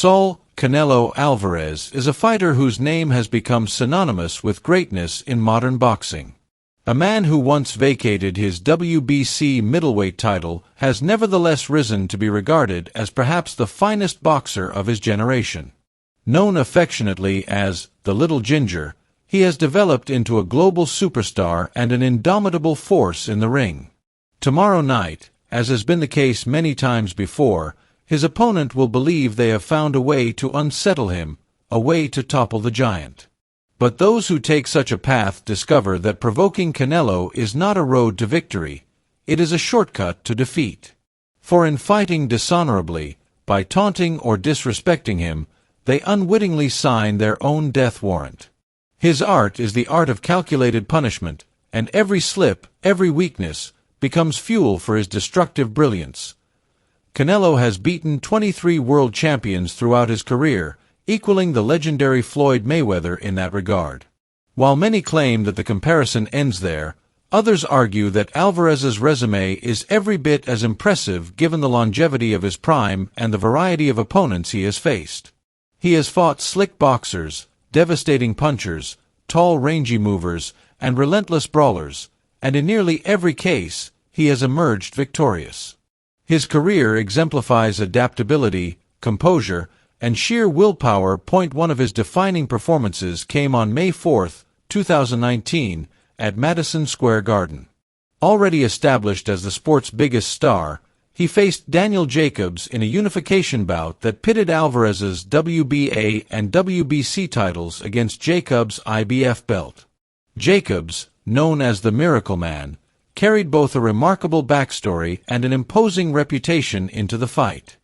Saul Canelo Alvarez is a fighter whose name has become synonymous with greatness in modern boxing. A man who once vacated his WBC middleweight title has nevertheless risen to be regarded as perhaps the finest boxer of his generation. Known affectionately as the Little Ginger, he has developed into a global superstar and an indomitable force in the ring. Tomorrow night, as has been the case many times before, his opponent will believe they have found a way to unsettle him, a way to topple the giant. But those who take such a path discover that provoking Canelo is not a road to victory, it is a shortcut to defeat. For in fighting dishonorably, by taunting or disrespecting him, they unwittingly sign their own death warrant. His art is the art of calculated punishment, and every slip, every weakness, becomes fuel for his destructive brilliance. Canelo has beaten 23 world champions throughout his career, equaling the legendary Floyd Mayweather in that regard. While many claim that the comparison ends there, others argue that Alvarez's resume is every bit as impressive given the longevity of his prime and the variety of opponents he has faced. He has fought slick boxers, devastating punchers, tall rangy movers, and relentless brawlers, and in nearly every case, he has emerged victorious. His career exemplifies adaptability, composure, and sheer willpower. One of his defining performances came on May 4, 2019, at Madison Square Garden. Already established as the sport's biggest star, he faced Daniel Jacobs in a unification bout that pitted Alvarez's WBA and WBC titles against Jacobs' IBF belt. Jacobs, known as the Miracle Man, carried both a remarkable backstory and an imposing reputation into the fight.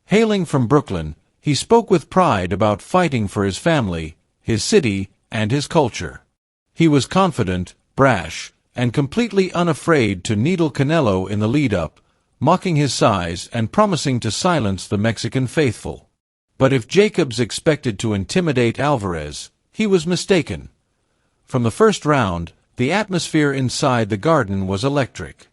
Hailing from Brooklyn, he spoke with pride about fighting for his family, his city, and his culture. He was confident, brash, and completely unafraid to needle Canelo in the lead-up, mocking his size and promising to silence the Mexican faithful. But if Jacobs expected to intimidate Alvarez, he was mistaken. From the first round, the atmosphere inside the garden was electric.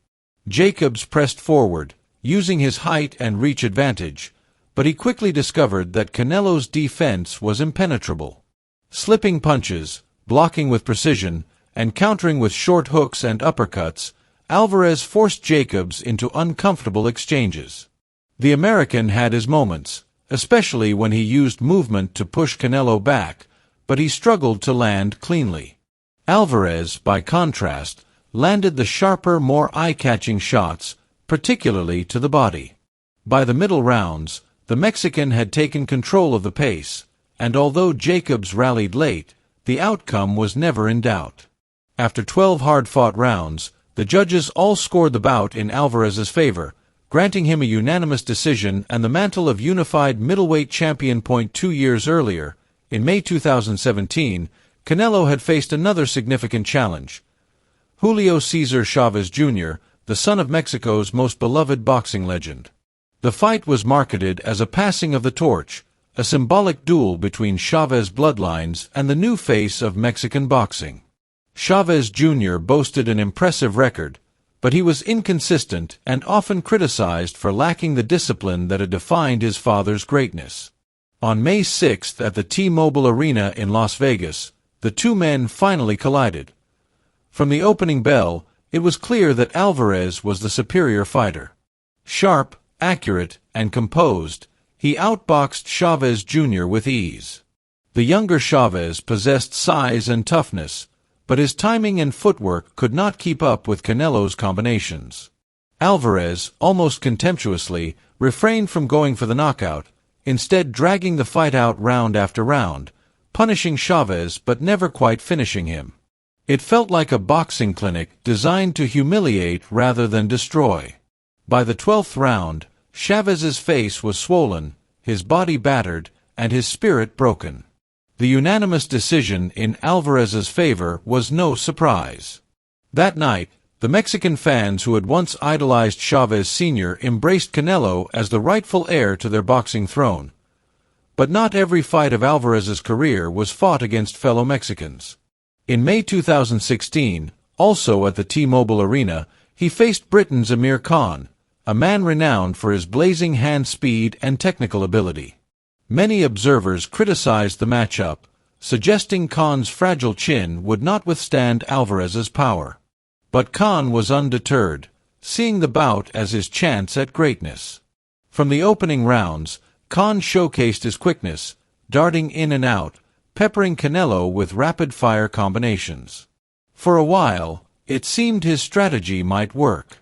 Jacobs pressed forward, using his height and reach advantage, but he quickly discovered that Canelo's defense was impenetrable. Slipping punches, blocking with precision, and countering with short hooks and uppercuts, Alvarez forced Jacobs into uncomfortable exchanges. The American had his moments, especially when he used movement to push Canelo back, but he struggled to land cleanly. Alvarez, by contrast, landed the sharper, more eye-catching shots, particularly to the body. By the middle rounds, the Mexican had taken control of the pace, and although Jacobs rallied late, the outcome was never in doubt. After 12 hard-fought rounds, the judges all scored the bout in Alvarez's favor, granting him a unanimous decision and the mantle of unified middleweight champion. 2 years earlier, in May 2017, Canelo had faced another significant challenge. Julio Cesar Chavez Jr., the son of Mexico's most beloved boxing legend. The fight was marketed as a passing of the torch, a symbolic duel between Chavez bloodlines and the new face of Mexican boxing. Chavez Jr. boasted an impressive record, but he was inconsistent and often criticized for lacking the discipline that had defined his father's greatness. On May 6 at the T-Mobile Arena in Las Vegas, the two men finally collided. From the opening bell, it was clear that Alvarez was the superior fighter. Sharp, accurate, and composed, he outboxed Chavez Jr. with ease. The younger Chavez possessed size and toughness, but his timing and footwork could not keep up with Canelo's combinations. Alvarez, almost contemptuously, refrained from going for the knockout, instead dragging the fight out round after round, punishing Chavez but never quite finishing him. It felt like a boxing clinic designed to humiliate rather than destroy. By the 12th round, Chavez's face was swollen, his body battered, and his spirit broken. The unanimous decision in Alvarez's favor was no surprise. That night, the Mexican fans who had once idolized Chavez Sr. embraced Canelo as the rightful heir to their boxing throne. But not every fight of Alvarez's career was fought against fellow Mexicans. In May 2016, also at the T-Mobile Arena, he faced Britain's Amir Khan, a man renowned for his blazing hand speed and technical ability. Many observers criticized the matchup, suggesting Khan's fragile chin would not withstand Alvarez's power. But Khan was undeterred, seeing the bout as his chance at greatness. From the opening rounds, Khan showcased his quickness, darting in and out, peppering Canelo with rapid-fire combinations. For a while, it seemed his strategy might work.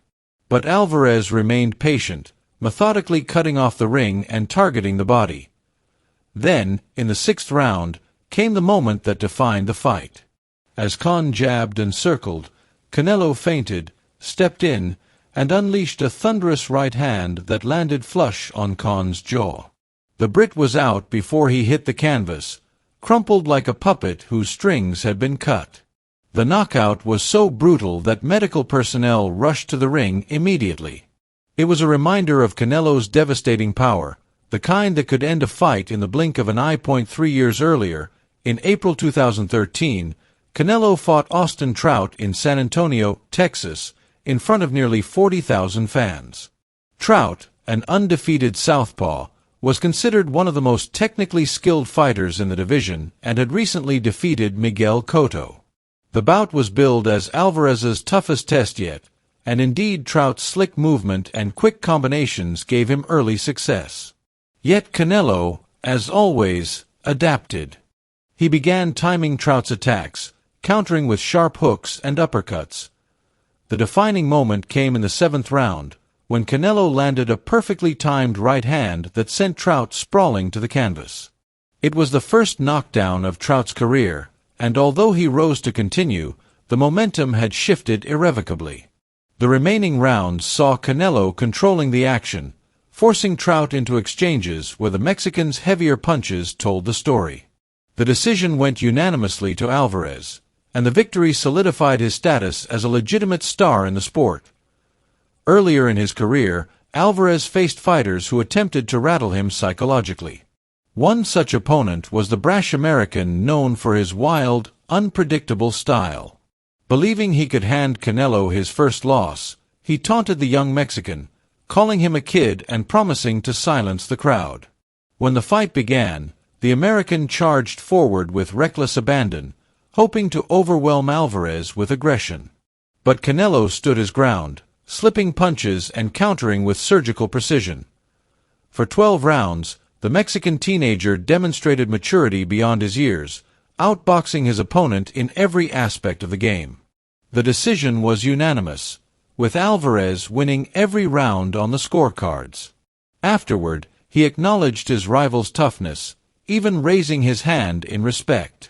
But Alvarez remained patient, methodically cutting off the ring and targeting the body. Then, in the sixth round, came the moment that defined the fight. As Khan jabbed and circled, Canelo feinted, stepped in, and unleashed a thunderous right hand that landed flush on Khan's jaw. The Brit was out before he hit the canvas, crumpled like a puppet whose strings had been cut. The knockout was so brutal that medical personnel rushed to the ring immediately. It was a reminder of Canelo's devastating power, the kind that could end a fight in the blink of an eye. 3 years earlier, in April 2013, Canelo fought Austin Trout in San Antonio, Texas, in front of nearly 40,000 fans. Trout, an undefeated southpaw, was considered one of the most technically skilled fighters in the division and had recently defeated Miguel Cotto. The bout was billed as Alvarez's toughest test yet, and indeed Trout's slick movement and quick combinations gave him early success. Yet Canelo, as always, adapted. He began timing Trout's attacks, countering with sharp hooks and uppercuts. The defining moment came in the seventh round, when Canelo landed a perfectly timed right hand that sent Trout sprawling to the canvas. It was the first knockdown of Trout's career, and although he rose to continue, the momentum had shifted irrevocably. The remaining rounds saw Canelo controlling the action, forcing Trout into exchanges where the Mexican's heavier punches told the story. The decision went unanimously to Alvarez, and the victory solidified his status as a legitimate star in the sport. Earlier in his career, Alvarez faced fighters who attempted to rattle him psychologically. One such opponent was the brash American known for his wild, unpredictable style. Believing he could hand Canelo his first loss, he taunted the young Mexican, calling him a kid and promising to silence the crowd. When the fight began, the American charged forward with reckless abandon, hoping to overwhelm Alvarez with aggression. But Canelo stood his ground, slipping punches and countering with surgical precision. For 12 rounds, the Mexican teenager demonstrated maturity beyond his years, outboxing his opponent in every aspect of the game. The decision was unanimous, with Alvarez winning every round on the scorecards. Afterward, he acknowledged his rival's toughness, even raising his hand in respect.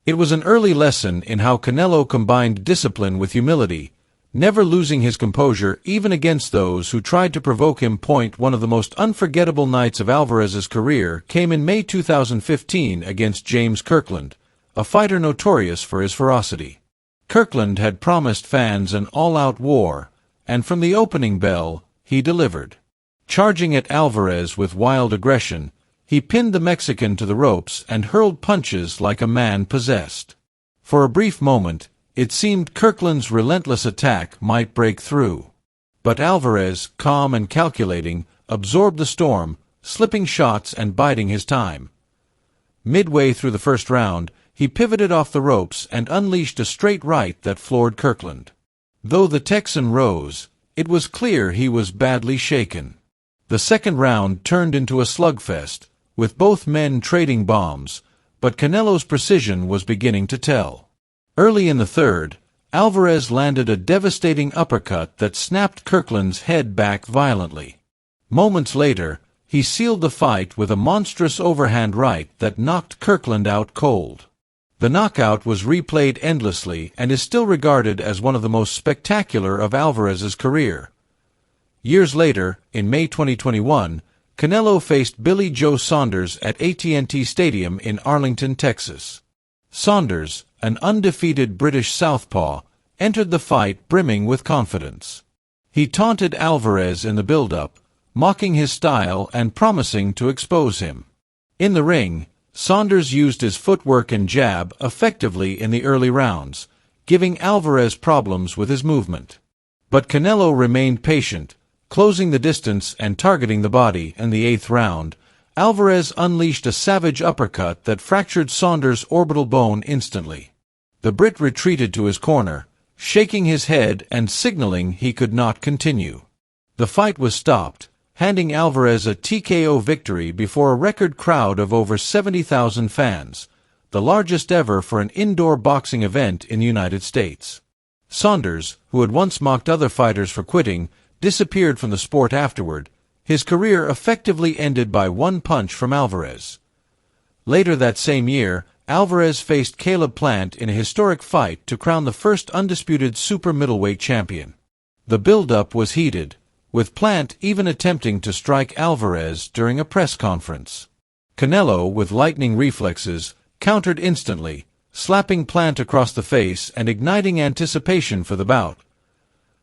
It was an early lesson in how Canelo combined discipline with humility, never losing his composure even against those who tried to provoke him. One of the most unforgettable nights of Alvarez's career came in May 2015 against James Kirkland, a fighter notorious for his ferocity. Kirkland had promised fans an all-out war, and from the opening bell, he delivered. Charging at Alvarez with wild aggression, he pinned the Mexican to the ropes and hurled punches like a man possessed. For a brief moment, it seemed Kirkland's relentless attack might break through. But Alvarez, calm and calculating, absorbed the storm, slipping shots and biding his time. Midway through the first round, he pivoted off the ropes and unleashed a straight right that floored Kirkland. Though the Texan rose, it was clear he was badly shaken. The second round turned into a slugfest, with both men trading bombs, but Canelo's precision was beginning to tell. Early in the third, Alvarez landed a devastating uppercut that snapped Kirkland's head back violently. Moments later, he sealed the fight with a monstrous overhand right that knocked Kirkland out cold. The knockout was replayed endlessly and is still regarded as one of the most spectacular of Alvarez's career. Years later, in May 2021, Canelo faced Billy Joe Saunders at AT&T Stadium in Arlington, Texas. Saunders, an undefeated British southpaw, entered the fight brimming with confidence. He taunted Alvarez in the build-up, mocking his style and promising to expose him. In the ring, Saunders used his footwork and jab effectively in the early rounds, giving Alvarez problems with his movement. But Canelo remained patient, closing the distance and targeting the body. In the eighth round, Alvarez unleashed a savage uppercut that fractured Saunders' orbital bone instantly. The Brit retreated to his corner, shaking his head and signaling he could not continue. The fight was stopped, handing Alvarez a TKO victory before a record crowd of over 70,000 fans, the largest ever for an indoor boxing event in the United States. Saunders, who had once mocked other fighters for quitting, disappeared from the sport afterward, his career effectively ended by one punch from Alvarez. Later that same year, Alvarez faced Caleb Plant in a historic fight to crown the first undisputed super middleweight champion. The build-up was heated, with Plant even attempting to strike Alvarez during a press conference. Canelo, with lightning reflexes, countered instantly, slapping Plant across the face and igniting anticipation for the bout.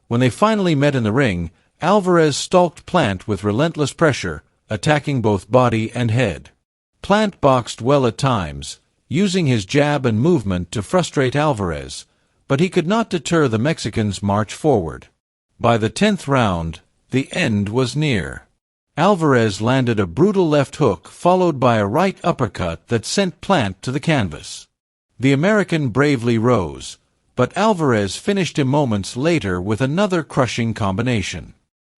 When they finally met in the ring, Alvarez stalked Plant with relentless pressure, attacking both body and head. Plant boxed well at times, using his jab and movement to frustrate Alvarez, but he could not deter the Mexican's march forward. By the 10th round, the end was near. Alvarez landed a brutal left hook followed by a right uppercut that sent Plant to the canvas. The American bravely rose, but Alvarez finished him moments later with another crushing combination.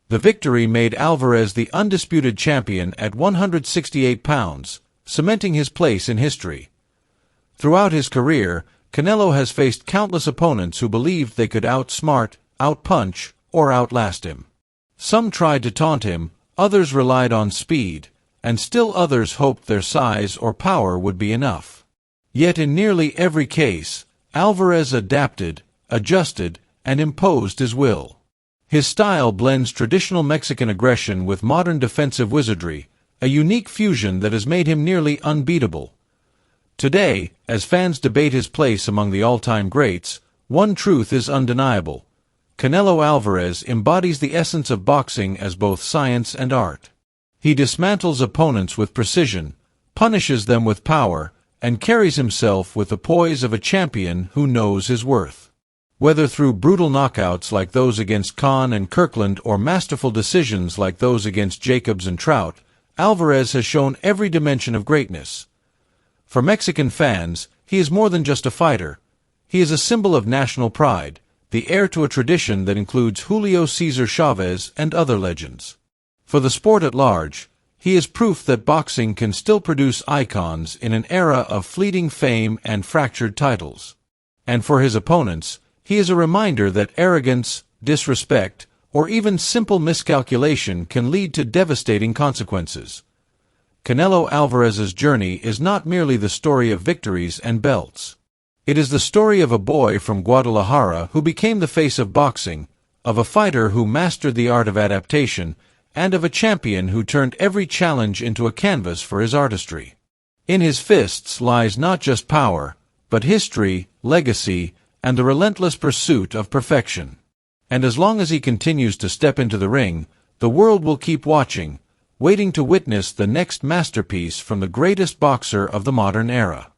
The victory made Alvarez the undisputed champion at 168 pounds, cementing his place in history. Throughout his career, Canelo has faced countless opponents who believed they could outsmart, outpunch, or outlast him. Some tried to taunt him, others relied on speed, and still others hoped their size or power would be enough. Yet in nearly every case, Alvarez adapted, adjusted, and imposed his will. His style blends traditional Mexican aggression with modern defensive wizardry, a unique fusion that has made him nearly unbeatable. Today, as fans debate his place among the all-time greats, one truth is undeniable. Canelo Alvarez embodies the essence of boxing as both science and art. He dismantles opponents with precision, punishes them with power, and carries himself with the poise of a champion who knows his worth. Whether through brutal knockouts like those against Khan and Kirkland or masterful decisions like those against Jacobs and Trout, Alvarez has shown every dimension of greatness. For Mexican fans, he is more than just a fighter. He is a symbol of national pride, the heir to a tradition that includes Julio Cesar Chavez and other legends. For the sport at large, he is proof that boxing can still produce icons in an era of fleeting fame and fractured titles. And for his opponents, he is a reminder that arrogance, disrespect, or even simple miscalculation can lead to devastating consequences. Canelo Alvarez's journey is not merely the story of victories and belts. It is the story of a boy from Guadalajara who became the face of boxing, of a fighter who mastered the art of adaptation, and of a champion who turned every challenge into a canvas for his artistry. In his fists lies not just power, but history, legacy, and the relentless pursuit of perfection. And as long as he continues to step into the ring, the world will keep watching, waiting to witness the next masterpiece from the greatest boxer of the modern era.